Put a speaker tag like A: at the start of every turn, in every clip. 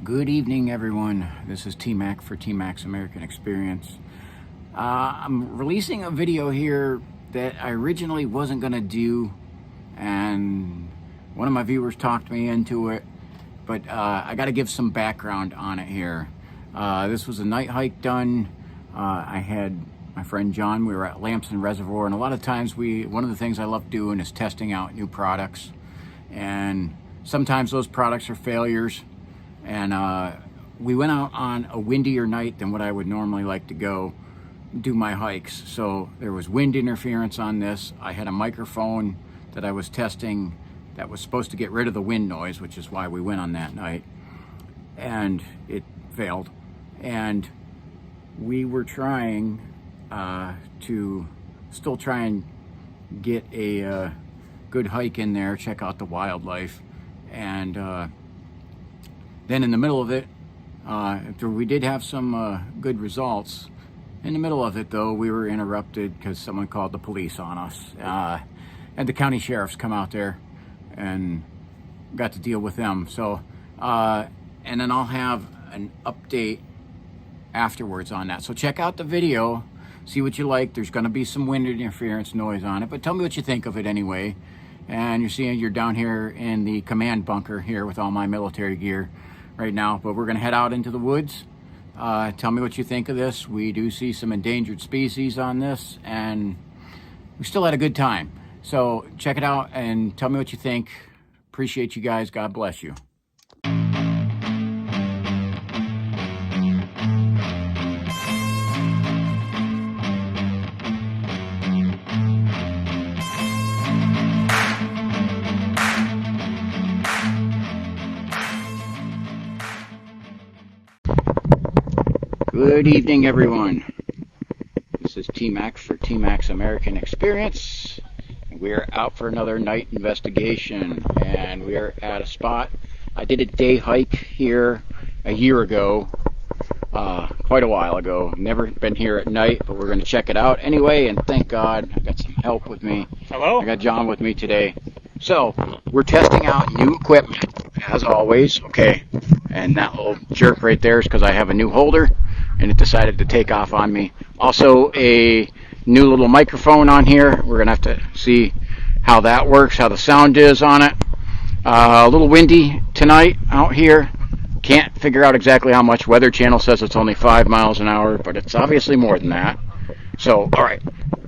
A: Good evening, everyone. This is T-Mac for T-Mac's American Experience. I'm releasing a video here that I originally wasn't going to do, and one of my viewers talked me into it, but I got to give some background on it here. This was a night hike done. I had my friend John. We were at Lamson Reservoir, and a lot of times one of the things I love doing is testing out new products, and sometimes those products are failures. And we went out on a windier night than what I would normally like to go do my hikes. So there was wind interference on this. I had a microphone that I was testing that was supposed to get rid of the wind noise, which is why we went on that night, and it failed. And we were trying to still try and get a good hike in there, check out the wildlife, and then in the middle of it, after we did have some good results, in the middle of it though, we were interrupted because someone called the police on us. And the county sheriffs come out there and got to deal with them. So, and then I'll have an update afterwards on that. So check out the video, see what you like. There's gonna be some wind interference noise on it, but tell me what you think of it anyway. And you're down here in the command bunker here with all my military gear right now, but we're gonna head out into the woods. Tell me what you think of this. We do see some endangered species on this, and we still had a good time. So check it out and tell me what you think. Appreciate you guys. God bless you. Good evening, everyone. This is T-Mac for T-Mac's American Experience. We're out for another night investigation, and we are at a spot. I did a day hike here a year ago, quite a while ago. Never been here at night, but we're going to check it out anyway, and thank God I got some help with me.
B: Hello?
A: I got John with me today. So, we're testing out new equipment, as always. Okay, and that little jerk right there is because I have a new holder, and it decided to take off on me. Also, a new little microphone on here. We're gonna have to see how that works, how the sound is on it. A little windy tonight out here. Can't figure out exactly how much. Weather Channel says it's only 5 miles an hour, but it's obviously more than that. So, all right.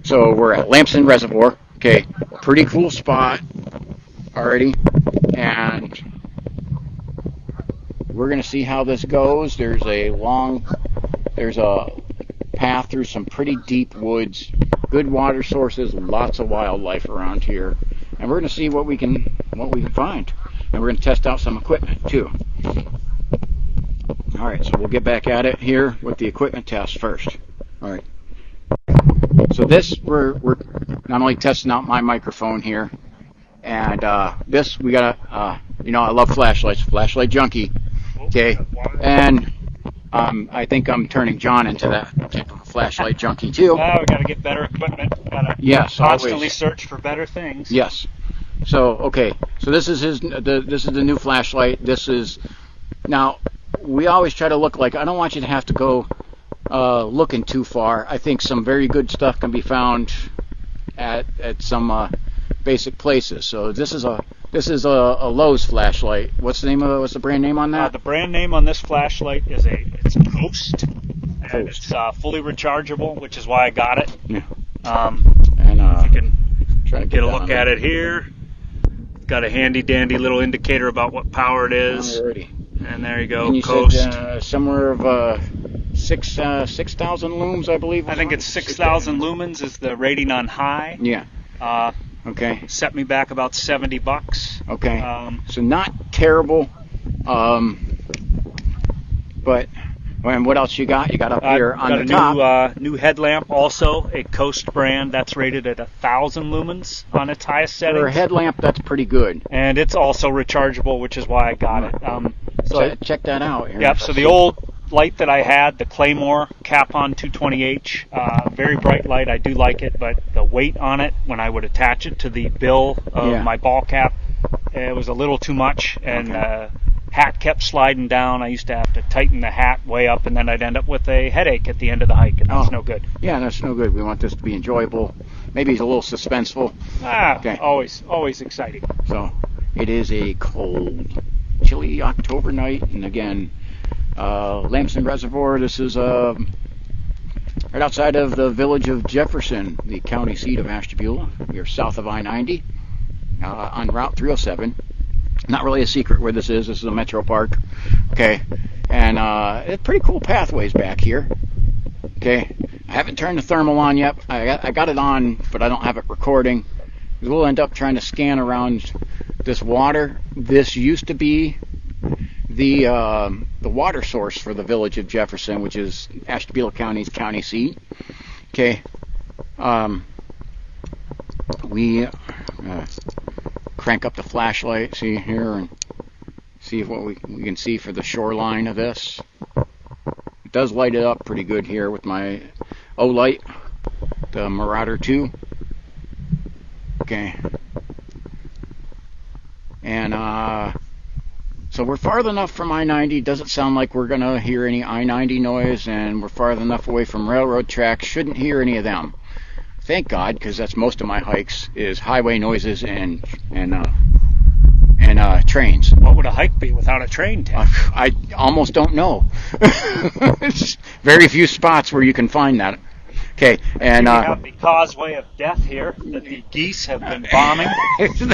A: So we're at Lamson Reservoir. Okay, pretty cool spot already, and we're gonna see how this goes. There's a path through some pretty deep woods, good water sources, lots of wildlife around here, and we're going to see what we can find, and we're going to test out some equipment too. All right, so we'll get back at it here with the equipment test first. All right. So this we're not only testing out my microphone here, and this we got I love flashlights, flashlight junkie. Okay, and I think I'm turning John into that type of flashlight junkie too.
B: Now we got to get better equipment. Got to constantly always search for better things.
A: Yes. So okay. So this is this is the new flashlight. This is now. We always try to look like, I don't want you to have to go looking too far. I think some very good stuff can be found at some basic places. So this is a Lowe's flashlight. What's the brand name on that?
B: The brand name on this flashlight is it's Coast, and it's fully rechargeable, which is why I got it.
A: Yeah.
B: And if you can try to get a look at it here. It's got a handy dandy little indicator about what power it is.
A: Alrighty.
B: And there you go,
A: and you
B: Coast.
A: Said, somewhere of 6,000 looms, I believe.
B: I think it's 6,000 lumens is the rating on high.
A: Yeah. Okay.
B: Set me back about $70.
A: Okay. So not terrible. But and what else you got? You got up here on the top.
B: Got a new headlamp, also a Coast brand. That's rated at 1,000 lumens on its highest setting.
A: For a headlamp, that's pretty good.
B: And it's also rechargeable, which is why I got it.
A: So check that out. Here.
B: Yep. So the old light that I had, the Claymore Cap-on 220H, very bright light. I do like it, but the weight on it, when I would attach it to the bill of my ball cap, it was a little too much, and hat kept sliding down. I used to have to tighten the hat way up, and then I'd end up with a headache at the end of the hike, and that's no good.
A: Yeah, that's no good. We want this to be enjoyable. Maybe it's a little suspenseful.
B: Okay. Always exciting.
A: So it is a cold, chilly October night, and again, Lamson Reservoir. This is right outside of the village of Jefferson, the county seat of Ashtabula. We are south of I-90 on Route 307. Not really a secret where this is. This is a metro park. Okay, and it's pretty cool pathways back here. Okay, I haven't turned the thermal on yet. I got it on, but I don't have it recording. We'll end up trying to scan around this water. This used to be the water source for the village of Jefferson, which is Ashtabula County's county seat. Okay, we crank up the flashlight, see here, and see what we can see for the shoreline of this. It does light it up pretty good here with my O-light, the Marauder 2. Okay, and so we're far enough from I-90. Doesn't sound like we're gonna hear any I-90 noise, and we're far enough away from railroad tracks. Shouldn't hear any of them. Thank God, because that's most of my hikes is highway noises and trains.
B: What would a hike be without a train, Tim?
A: I almost don't know. It's very few spots where you can find that. Okay, and
B: we have the causeway of death here that the geese have been bombing.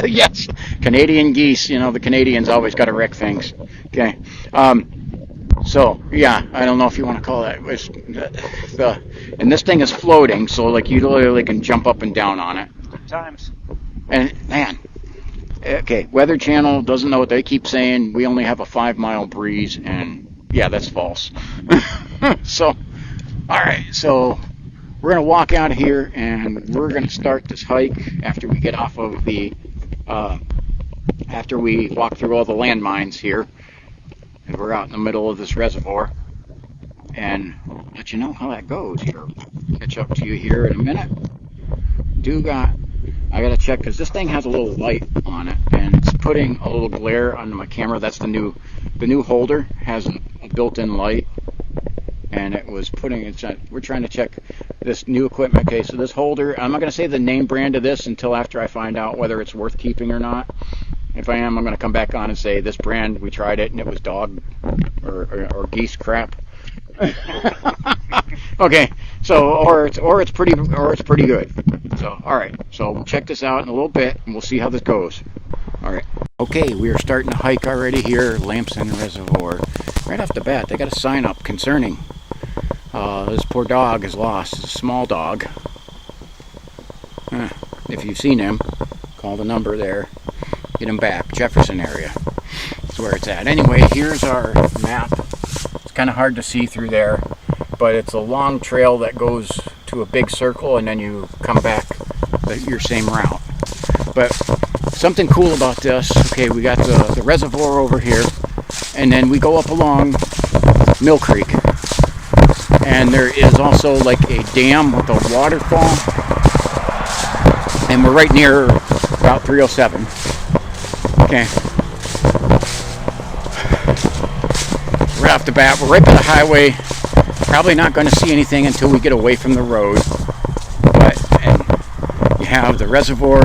A: Yes, Canadian geese. You know, the Canadians always got to wreck things. Okay, so yeah, I don't know if you want to call that. And this thing is floating, so like you literally can jump up and down on it.
B: Good times.
A: And man, okay, Weather Channel doesn't know what they keep saying. We only have a 5-mile breeze, and yeah, that's false. So, all right, so we're gonna walk out of here, and we're gonna start this hike after we get off of the, after we walk through all the landmines here, and we're out in the middle of this reservoir, and I'll let you know how that goes here. Catch up to you here in a minute. I gotta check because this thing has a little light on it, and it's putting a little glare on my camera. That's the new holder has a built-in light, and it was putting. We're trying to check this new equipment. Okay, so this holder. I'm not gonna say the name brand of this until after I find out whether it's worth keeping or not. If I am, I'm gonna come back on and say this brand. We tried it and it was dog or geese crap. Okay, so or it's pretty good. So all right, so we'll check this out in a little bit and we'll see how this goes. All right. Okay, we are starting to hike already here, Lamson Reservoir. Right off the bat, they got a sign up concerning this poor dog is lost. It's a small dog. If you've seen him, call the number there. Get him back. Jefferson area. That's where it's at. Anyway, here's our map. It's kind of hard to see through there, but it's a long trail that goes to a big circle, and then you come back your same route. But something cool about this, okay, we got the reservoir over here, and then we go up along Mill Creek, and there is also like a dam with a waterfall, and we're right near Route 307. Okay. Right off the bat, we're right by the highway. Probably not going to see anything until we get away from the road. And you have the reservoir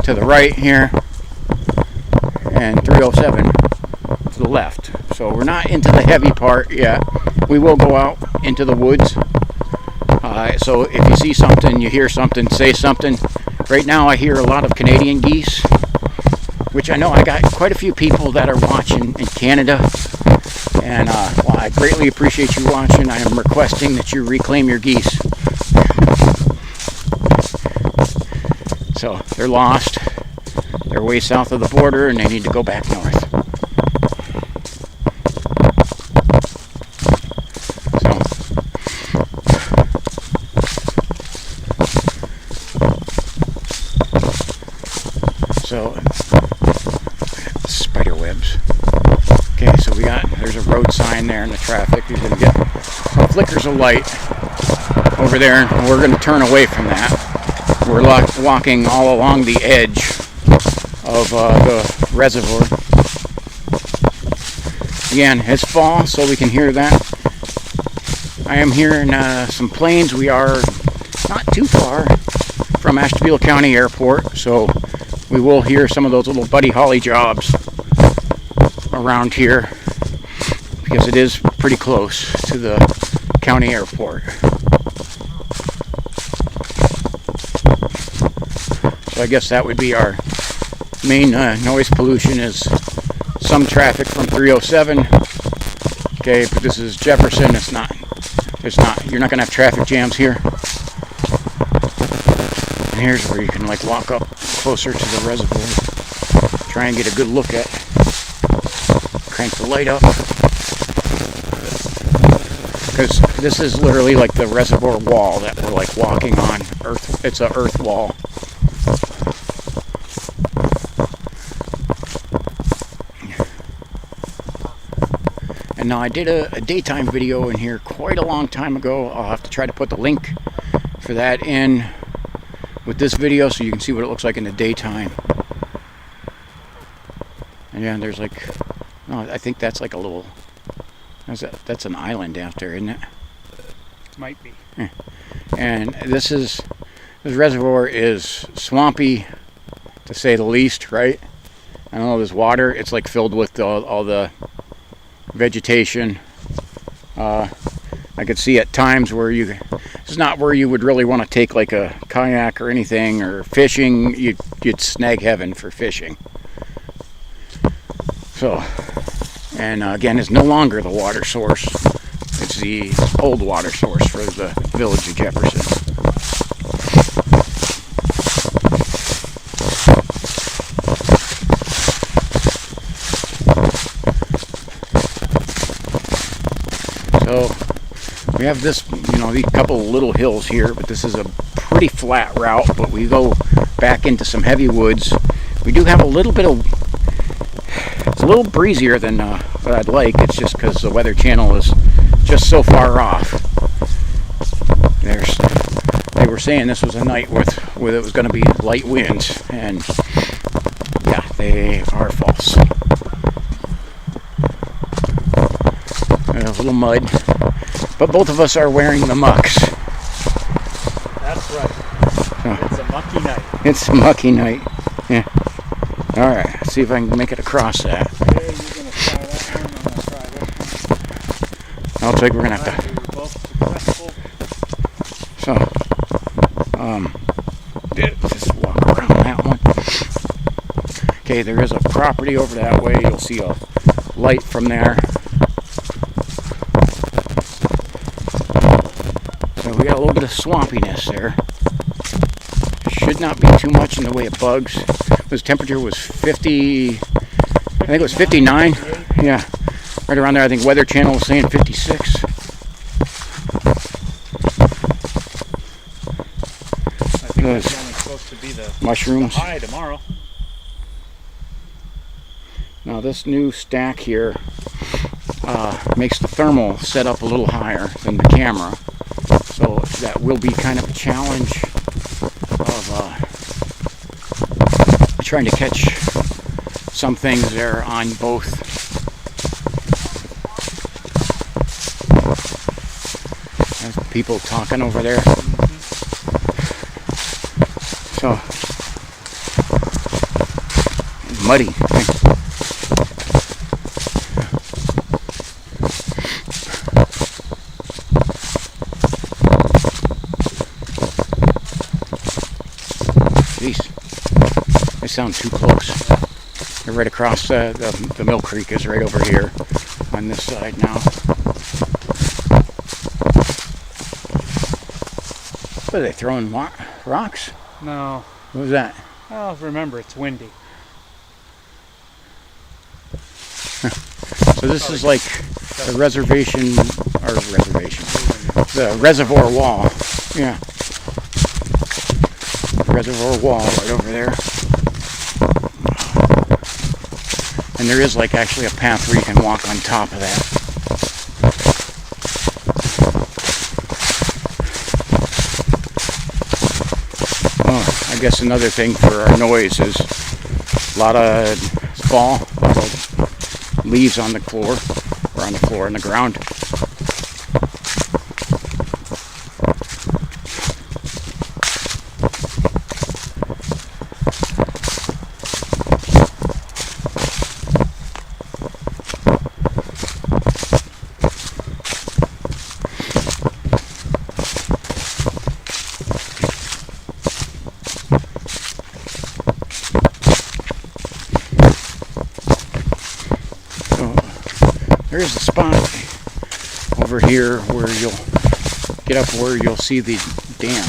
A: to the right here, and 307 to the left. So we're not into the heavy part yet. We will go out into the woods. So if you see something, you hear something, say something. Right now I hear a lot of Canadian geese, which I know I got quite a few people that are watching in Canada. And well, I greatly appreciate you watching. I am requesting that you reclaim your geese. So they're lost. They're way south of the border and they need to go back north. So spider webs. Okay, so there's a road sign there in the traffic. You're going to get flickers of light over there, and we're going to turn away from that. We're walking all along the edge of the reservoir. Again, it's fall, so we can hear that. I am hearing some planes. We are not too far from Ashtabula County Airport, so we will hear some of those little Buddy Holly jobs around here because it is pretty close to the county airport. So I guess that would be our main noise pollution, is some traffic from 307. Okay, but this is Jefferson. You're not gonna have traffic jams here. And here's where you can like walk up closer to the reservoir, try and get a good look at. Crank the light up, because this is literally like the reservoir wall that we're like walking on. It's an earth wall. And now I did a daytime video in here quite a long time ago. I'll have to try to put the link for that in with this video so you can see what it looks like in the daytime. And yeah, there's like, oh, I think that's like a little, that's an island out there, isn't it?
B: Might be.
A: Yeah. And this reservoir is swampy, to say the least, right? I don't know, this water, it's like filled with all the vegetation. I could see at times where it's not where you would really want to take like a kayak or anything, or fishing. You'd snag heaven for fishing. So, and again, it's no longer the water source. It's the old water source for the village of Jefferson. So we have this, these couple little hills here, but this is a pretty flat route, but we go back into some heavy woods. We do have a little bit of, it's a little breezier than what I'd like. It's just because the Weather Channel is just so far off. They were saying this was a night where it was going to be light winds, and yeah, they are false. A little mud, but both of us are wearing the mucks.
B: That's right. It's a mucky night.
A: It's a mucky night. Yeah. All right. Let's see if I can make it across that.
B: Yeah, you're gonna try that one. I'm gonna try this one.
A: Looks like we're gonna have to.
B: We're both successful.
A: So, just walk around that one. Okay, there is a property over that way. You'll see a light from there. We got a little bit of swampiness there. Should not be too much in the way of bugs. This temperature was 50, I think it was 59. Yeah, right around there. I think Weather Channel was saying 56.
B: I think it's only supposed to be the
A: mushrooms.
B: high tomorrow.
A: Now this new stack here makes the thermal set up a little higher than the camera. So that will be kind of a challenge of trying to catch some things there on both. There's people talking over there. So, muddy. They sound too close. They're right across the Mill Creek is right over here on this side now. What are they throwing? Rocks?
B: No.
A: What was that?
B: Oh, remember, it's windy.
A: So this is like the the reservoir wall. Yeah. Reservoir wall right over there. And there is like actually a path where you can walk on top of that. Oh, I guess another thing for our noise is a lot of fall, a lot of leaves on the floor. on the floor and the ground. There's a spot over here where you'll get up where you'll see the dam.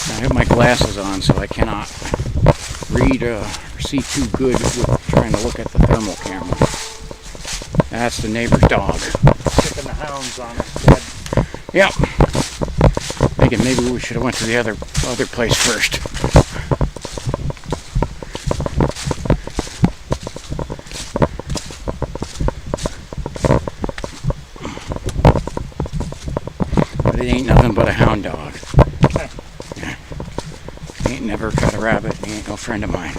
A: I have my glasses on, so I cannot read or see too good with trying to look at the thermal camera. That's the neighbor's dog.
B: Sticking the hounds on us, Dad.
A: Yep. Thinking maybe we should have went to the other place first. But it ain't nothing but a hound dog. Yeah. He ain't never caught a rabbit. He ain't no friend of mine.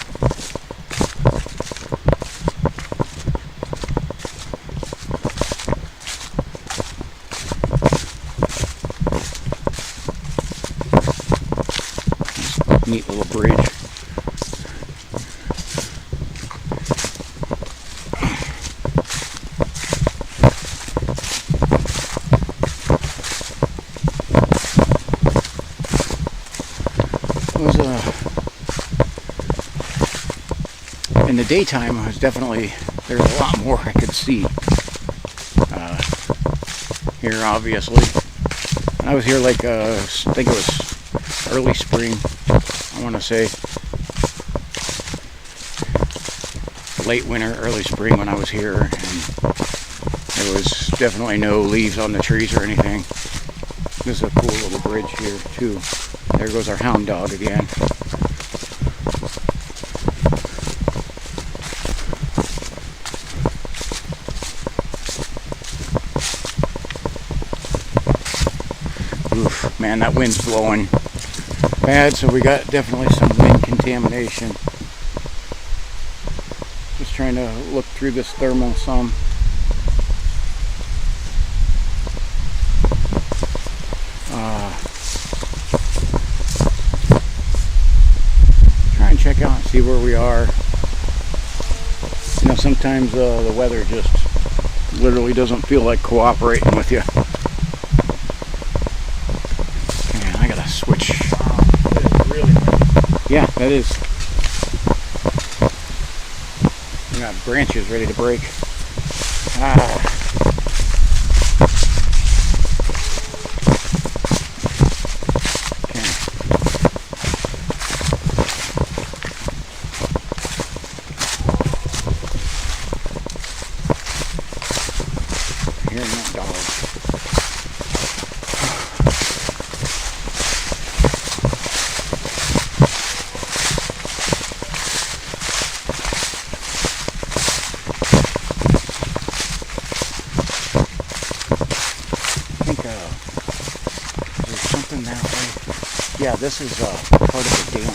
A: Neat little bridge. It was in the daytime, it was definitely, there's a lot more I could see here, obviously. I was here like I think it was early spring. I want to say late winter, early spring when I was here, and there was definitely no leaves on the trees or anything. This is a cool little bridge here too. There goes our hound dog again. Oof, man, that wind's blowing bad, so we got definitely some wind contamination. Just trying to look through this thermal some. Try and check out and see where we are. You know, sometimes the weather just literally doesn't feel like cooperating with you. Man, I gotta switch.
B: Really nice.
A: Yeah, that is. We got branches ready to break. Hearing that dog. I think there's something that way. Yeah, this is part of the dam.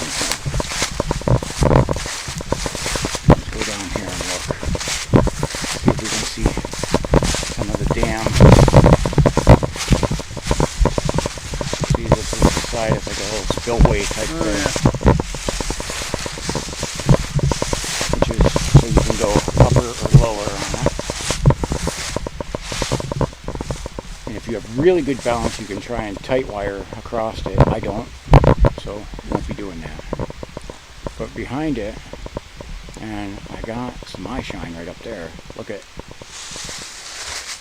A: Let's go down here and look. See if we can see some of the dam. See, this is the side. It's like a little spillway type thing. Which is so you can go upper or lower on that. And if you have really good balance, you can try and tight wire across it. I don't, so won't be doing that. But behind it, and I got some eye shine right up there. Look at.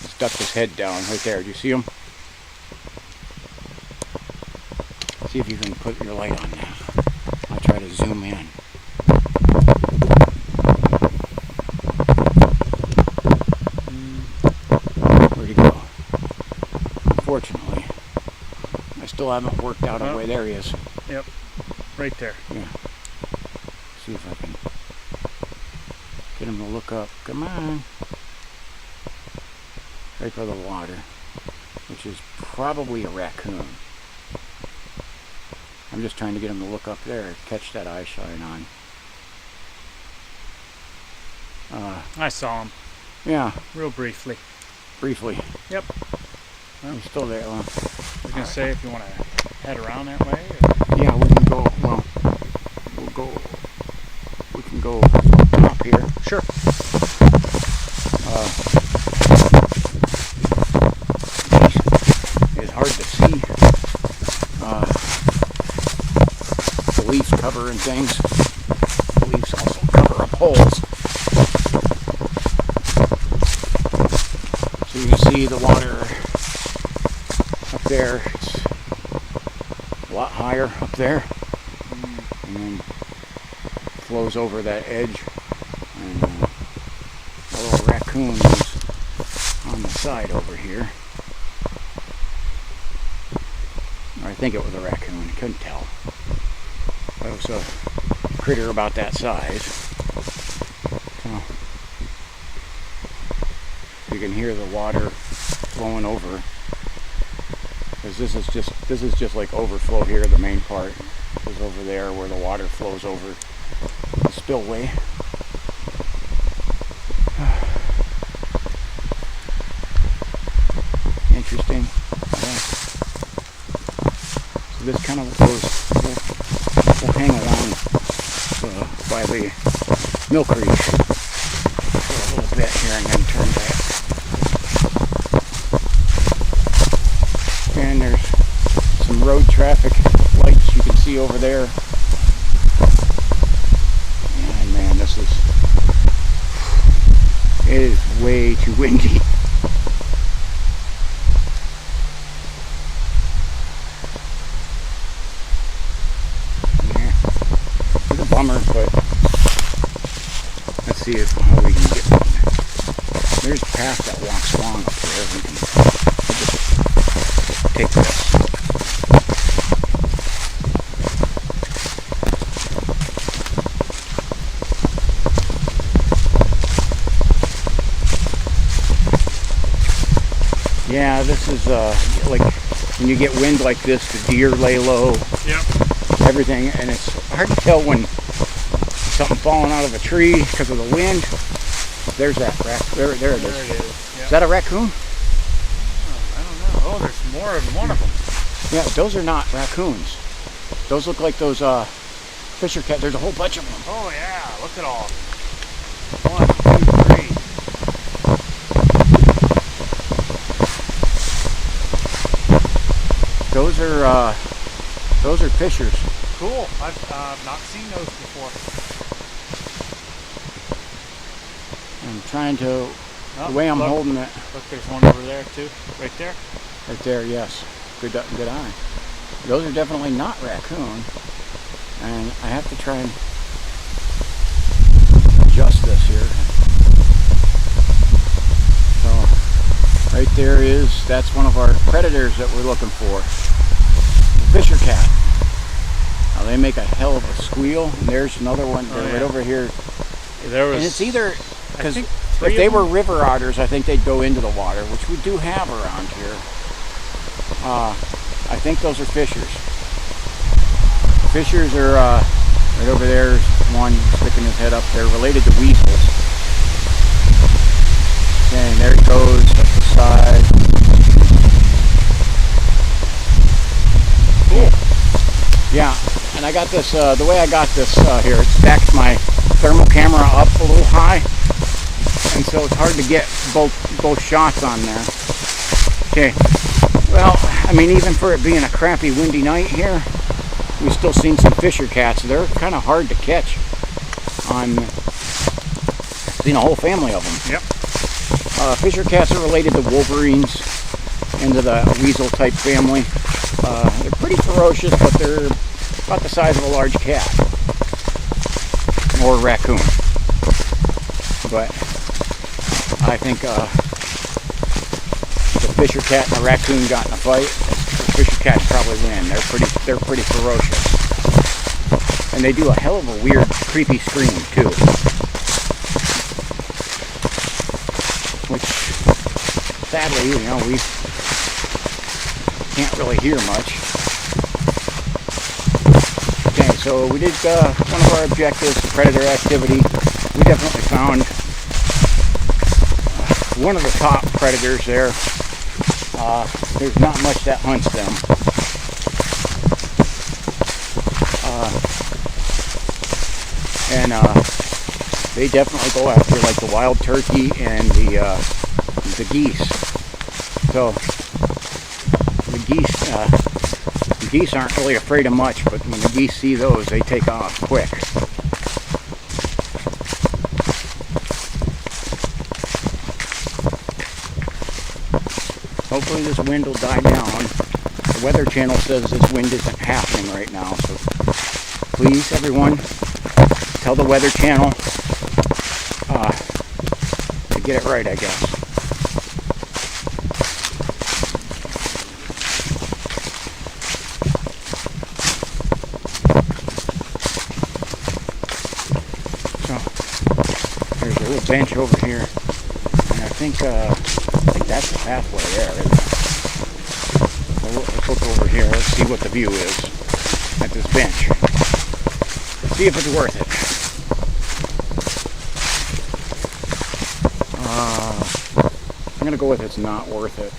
A: Let's duck his head down right there. Do you see him? See if you can put your light on that. I'll try to zoom in. Where'd he go? Unfortunately, I still haven't worked out a way. There he is.
B: Yep, right there.
A: Yeah. See if I can. Get him to look up. Come on. Right by the water, which is probably a raccoon. I'm just trying to get him to look up there, catch that eye shine on.
B: I saw him.
A: Yeah.
B: Real briefly.
A: Briefly.
B: Yep.
A: Well, he's still there. Well,
B: I was going to say if you want to head around that way. Or...
A: Yeah, we can go. Well, we can go up here.
B: Sure.
A: It's hard to see. The leaves cover and things. The leaves also cover up holes. So you can see the water up there. It's a lot higher up there. And then flows over that edge. And a little raccoon is on the side over here. I think it was a raccoon, I couldn't tell. But it was a critter about that size. So you can hear the water flowing over. Because this is just like overflow here, the main part is over there where the water flows over the spillway. Interesting. Yeah. So this kind of goes, we'll hang along by the milk reach for a little bit here and then turn back. And there's some road traffic lights you can see over there. And man, it is way too windy. Bummer, but let's see how we can get one. There's a path that walks along up there. We can just take this. Yeah, this is like when you get wind like this, the deer lay low.
B: Yep.
A: Everything, and it's hard to tell when something falling out of a tree because of the wind. There's that there it is.
B: There it is. Yep.
A: Is that a raccoon?
B: I don't know. Oh, there's more than one of them.
C: Yeah, those are not raccoons. Those look like those fisher cats. There's a whole bunch of them.
B: Oh yeah, look at all. 1, 2, 3.
C: Those are fishers.
B: Cool. I've not seen those before.
C: I'm trying to, the way I'm holding it.
B: Look, there's one over there too. Right there.
C: Right there, yes. Good eye. Those are definitely not raccoon. And I have to try and adjust this here. So, right there that's one of our predators that we're looking for. The fisher cat. Now they make a hell of a squeal. And there's another one right over here.
B: There was,
C: and it's either, because if they were river otters, I think they'd go into the water, which we do have around here. I think those are fishers. Fishers are right over there. One sticking his head up there, related to weasels. Okay, and there he goes up the side.
B: Cool.
C: Yeah, and I got this. The way I got this here, it stacks my thermal camera up a little high, and so it's hard to get both shots on there. Okay. Well, I mean, even for it being a crappy windy night here, we've still seen some fisher cats. They're kind of hard to catch. I've seen a whole family of them.
B: Yep.
C: Fisher cats are related to wolverines, into the weasel type family. They're pretty ferocious, but they're about the size of a large cat or raccoon. But I think the fisher cat and the raccoon got in a fight. The fisher cats probably win. They're pretty ferocious, and they do a hell of a weird, creepy scream too. which sadly, you know, we can't really hear much. Okay, so we did one of our objectives, predator activity. We definitely found one of the top predators there. There's not much that hunts them. And they definitely go after like the wild turkey and the geese. So the geese aren't really afraid of much, but when the geese see those, they take off quick. Hopefully this wind will die down. The Weather Channel says this wind isn't happening right now, so please, everyone, tell the Weather Channel to get it right, I guess. So there's a little bench over here, and I think that's the pathway there, isn't it? So let's look over here. Let's see what the view is at this bench. See if it's worth it. I'm gonna go with it's not worth it.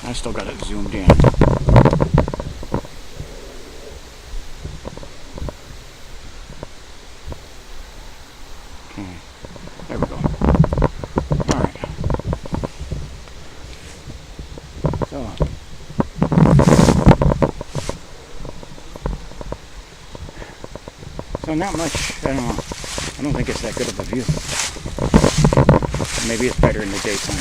C: I still got it zoomed in. Okay, there we go. All right. So not much. I don't know. I don't think it's that good of a view. Maybe it's better in the daytime.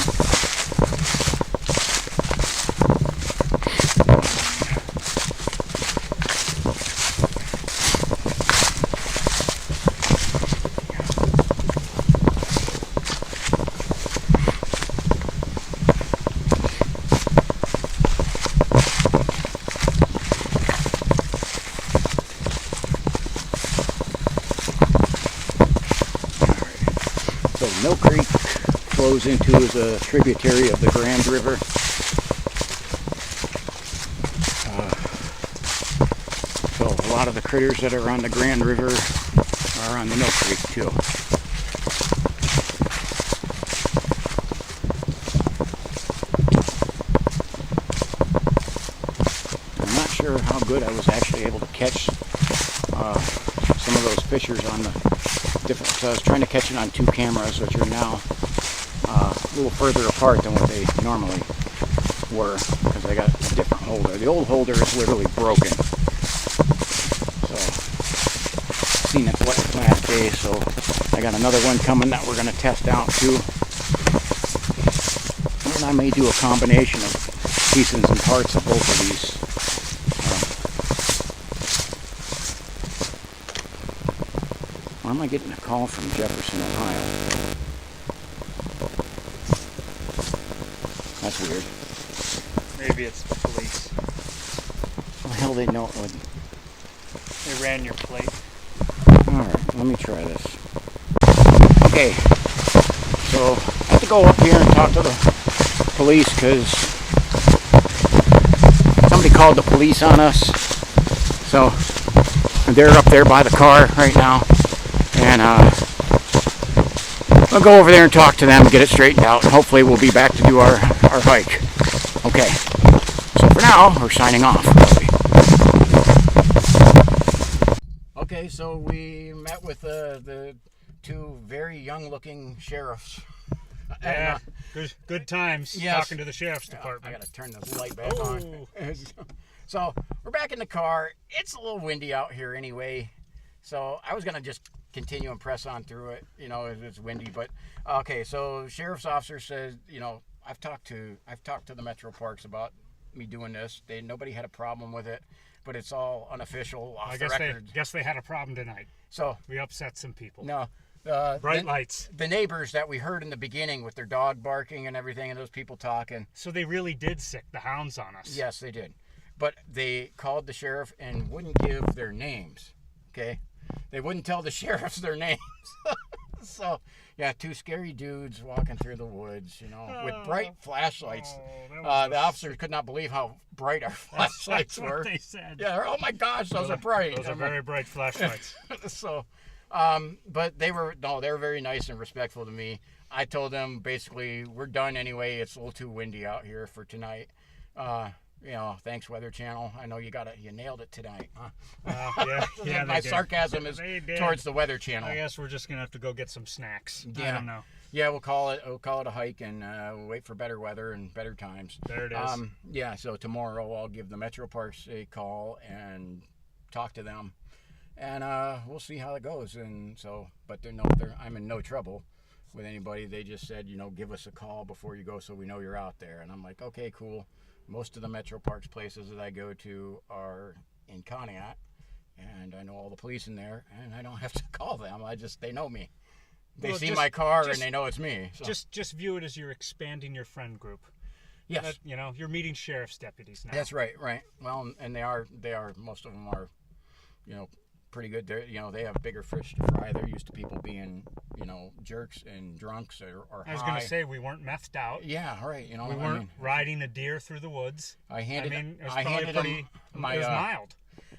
C: Mill Creek flows into is a tributary of the Grand River. So a lot of the critters that are on the Grand River are on the Mill Creek too. I'm not sure how good I was actually able to catch some of those fishers on the different, so I was trying to catch it on two cameras, which are now a little further apart than what they normally were, because I got a different holder. The old holder is literally broken. So, seen it last day, so I got another one coming that we're going to test out too. And I may do a combination of pieces and parts of both of these. Why am I getting a call from Jefferson, Ohio? That's weird.
B: Maybe it's the police.
C: Well, hell, they know it would.
B: They ran your plate.
C: Alright, let me try this. Okay, so I have to go up here and talk to the police because somebody called the police on us. So they're up there by the car right now. And I'll go over there and talk to them and get it straightened out. And hopefully we'll be back to do our hike. Okay. So for now, we're signing off. Okay, so we met with the two very young-looking sheriffs.
B: Yeah, good times talking to the sheriff's department.
C: I gotta turn this light back on. So we're back in the car. It's a little windy out here anyway. So I was gonna just continue and press on through it, you know, if it's windy. But okay, so sheriff's officer says, you know, I've talked to the Metro Parks about me doing this. Nobody had a problem with it, but it's all unofficial off the record.
B: I guess they had a problem tonight.
C: So
B: we upset some people.
C: No,
B: bright lights.
C: The neighbors that we heard in the beginning with their dog barking and everything, and those people talking.
B: So they really did sick the hounds on us.
C: Yes, they did. But they called the sheriff and wouldn't give their names. Okay. They wouldn't tell the sheriffs their names. So, yeah, two scary dudes walking through the woods, you know, with bright flashlights. The officers could not believe how bright our flashlights were.
B: What they said.
C: Yeah, oh my gosh, those are bright.
B: Those are very bright flashlights.
C: So, but they were very nice and respectful to me. I told them basically, we're done anyway. It's a little too windy out here for tonight. You know, thanks Weather Channel. I know you nailed it tonight. Huh?
B: Yeah.
C: My sarcasm is towards the Weather Channel.
B: I guess we're just gonna have to go get some snacks. Yeah. I don't know.
C: Yeah, we'll call it a hike, and we'll wait for better weather and better times.
B: There it is.
C: Yeah, so tomorrow I'll give the Metro Parks a call and talk to them, and we'll see how it goes. And so, but I'm in no trouble with anybody. They just said, you know, give us a call before you go so we know you're out there. And I'm like, okay, cool. Most of the Metro Parks places that I go to are in Conneaut, and I know all the police in there, and I don't have to call them. They know me. They see my car and they know it's me. So.
B: Just view it as you're expanding your friend group.
C: Yes.
B: You know, you're meeting sheriff's deputies now.
C: That's right. Well, and they are. Most of them are, you know, pretty good. They have bigger fish to fry. They're used to people being, you know, jerks and drunks or high.
B: I was going to say, we weren't methed out.
C: Yeah, right. You know,
B: we weren't riding a deer through the woods.
C: It was
B: mild.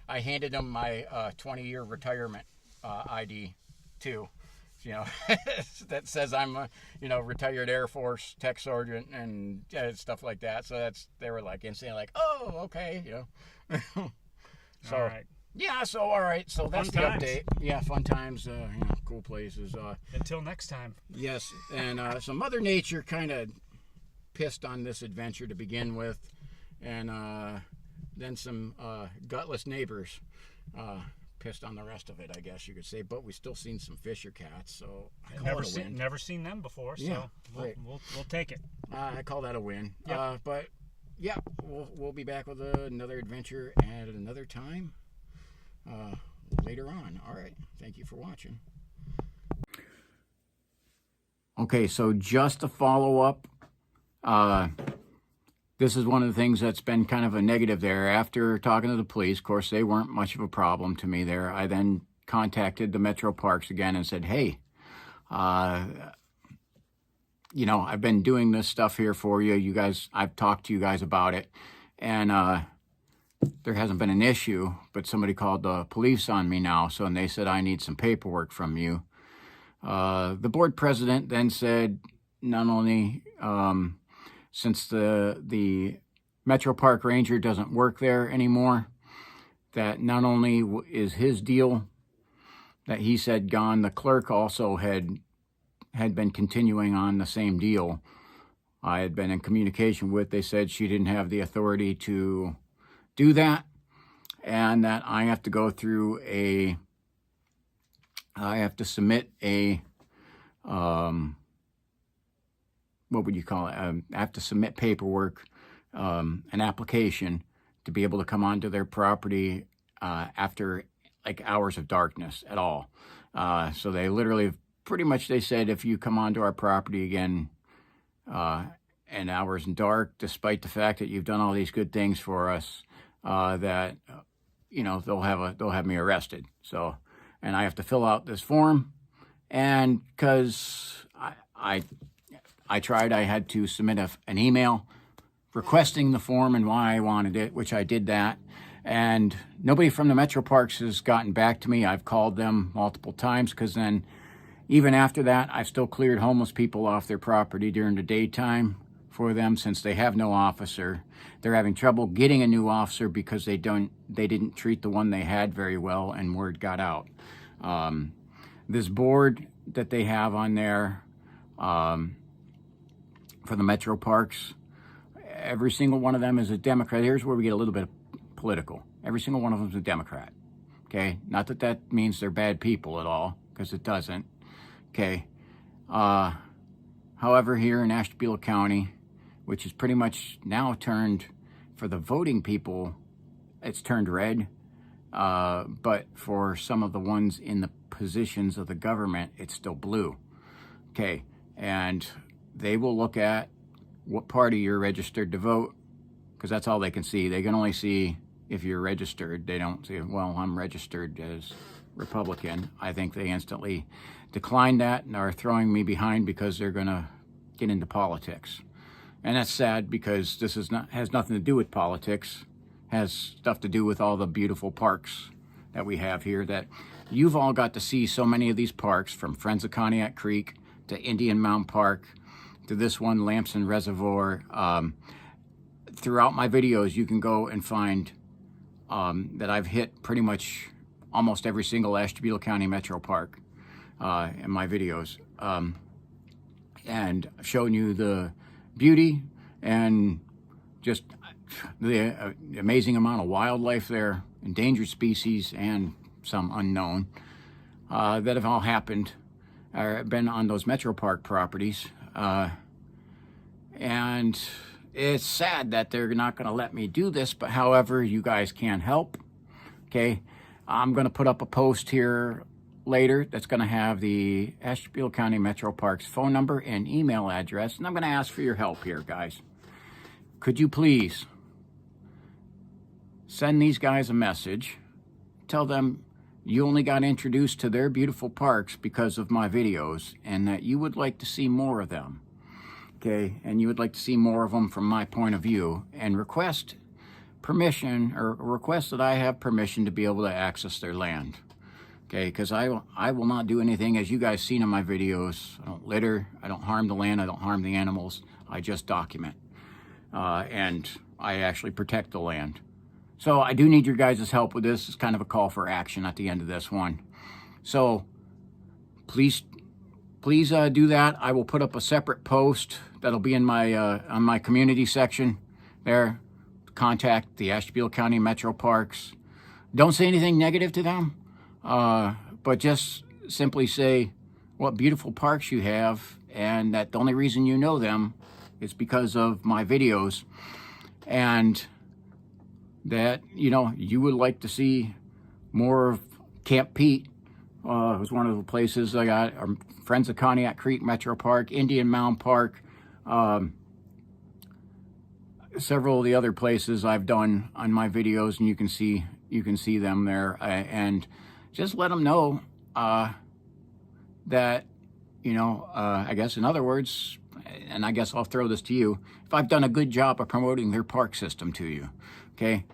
C: I handed them my 20-year retirement ID too. You know, that says I'm a, you know, retired Air Force tech sergeant and stuff like that. So they were like instantly like, oh, okay, you know. So.
B: All right.
C: Yeah, so all right, so that's the update. Yeah, fun times, you know, cool places.
B: Until next time.
C: Yes, and so Mother Nature kind of pissed on this adventure to begin with, and then some gutless neighbors pissed on the rest of it, I guess you could say. But we still seen some fish or cats, so I call it a win.
B: Never seen them before, so
C: yeah,
B: we'll take it.
C: I call that a win.
B: Yep.
C: But yeah, we'll be back with another adventure at another time. Later on. All right. Thank you for watching. Okay, so just to follow up, this is one of the things that's been kind of a negative there. After talking to the police, of course, they weren't much of a problem to me there. I then contacted the Metro Parks again and said, hey, you know, I've been doing this stuff here for you. You guys, I've talked to you guys about it, and there hasn't been an issue, but somebody called the police on me now, and they said I need some paperwork from you. The board president then said, not only since the Metro Park Ranger doesn't work there anymore, that not only is his deal that he said gone, the clerk also had been continuing on the same deal. I had been in communication with. They said she didn't have the authority to do that, and that I have to go through I have to submit what would you call it? I have to submit paperwork, an application to be able to come onto their property after like hours of darkness at all. So they literally, pretty much they said, if you come onto our property again in hours and dark, despite the fact that you've done all these good things for us, that, you know, they'll have me arrested. So, and I have to fill out this form, and because I tried, I had to submit an email requesting the form and why I wanted it, which I did that, and nobody from the Metro Parks has gotten back to me. I've called them multiple times, because then even after that, I've still cleared homeless people off their property during the daytime for them, since they have no officer. They're having trouble getting a new officer because they didn't treat the one they had very well, and word got out. This board that they have on there for the Metro Parks, every single one of them is a Democrat. Here's where we get a little bit political. Every single one of them is a Democrat. Okay, not that that means they're bad people at all, because it doesn't. Okay. However, here in Ashtabula County, which is pretty much now turned, for the voting people, it's turned red. But for some of the ones in the positions of the government, it's still blue. Okay, and they will look at what party you're registered to vote, because that's all they can see. They can only see if you're registered. They don't say, well, I'm registered as
A: Republican. I think they instantly declined that and are throwing me behind because they're going to get into politics. And that's sad, because this has nothing to do with politics. It has stuff to do with all the beautiful parks that we have here, that you've all got to see. So many of these parks, from Friends of Conneaut Creek to Indian Mound Park to this one, Lamson Reservoir. Throughout my videos, you can go and find that I've hit pretty much almost every single Ashtabula County Metro Park in my videos. And I've shown you the beauty and just the amazing amount of wildlife there, endangered species and some unknown, that have all happened or been on those Metro Park properties. And it's sad that they're not going to let me do this, but however, you guys can help. Okay, I'm going to put up a post here later that's going to have the Ashtabula County Metro Parks phone number and email address, and I'm going to ask for your help here, guys. Could you please send these guys a message, tell them you only got introduced to their beautiful parks because of my videos, and that you would like to see more of them. Okay, and you would like to see more of them from my point of view, and request permission, or request that I have permission to be able to access their land. Okay, because I will not do anything, as you guys seen in my videos. I don't litter, I don't harm the land, I don't harm the animals, I just document. And I actually protect the land. So I do need your guys' help with this. It's kind of a call for action at the end of this one. So please do that. I will put up a separate post that'll be in my on my community section there. Contact the Ashtabula County Metro Parks. Don't say anything negative to them, but just simply say what beautiful parks you have, and that the only reason you know them is because of my videos, and that, you know, you would like to see more of Camp Pete. It was one of the places I got. Friends of Conneaut Creek Metro Park, Indian Mound Park, several of the other places I've done on my videos, and you can see them there. And just let them know that, you know, I guess in other words, and I guess I'll throw this to you, if I've done a good job of promoting their park system to you, okay,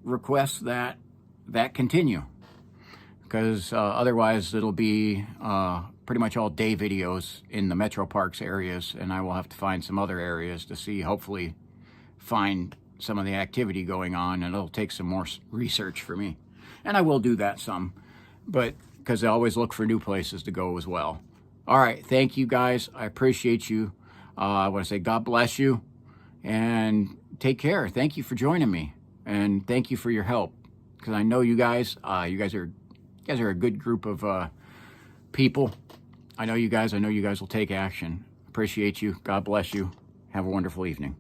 A: request that continue. Because otherwise it'll be pretty much all day videos in the Metro Parks areas, and I will have to find some other areas to see, hopefully find some of the activity going on, and it'll take some more research for me. And I will do that some, but because I always look for new places to go as well. All right, thank you guys. I appreciate you. I want to say God bless you, and take care. Thank you for joining me, and thank you for your help, because I know you guys are a good group of people. I know you guys will take action. Appreciate you. God bless you. Have a wonderful evening.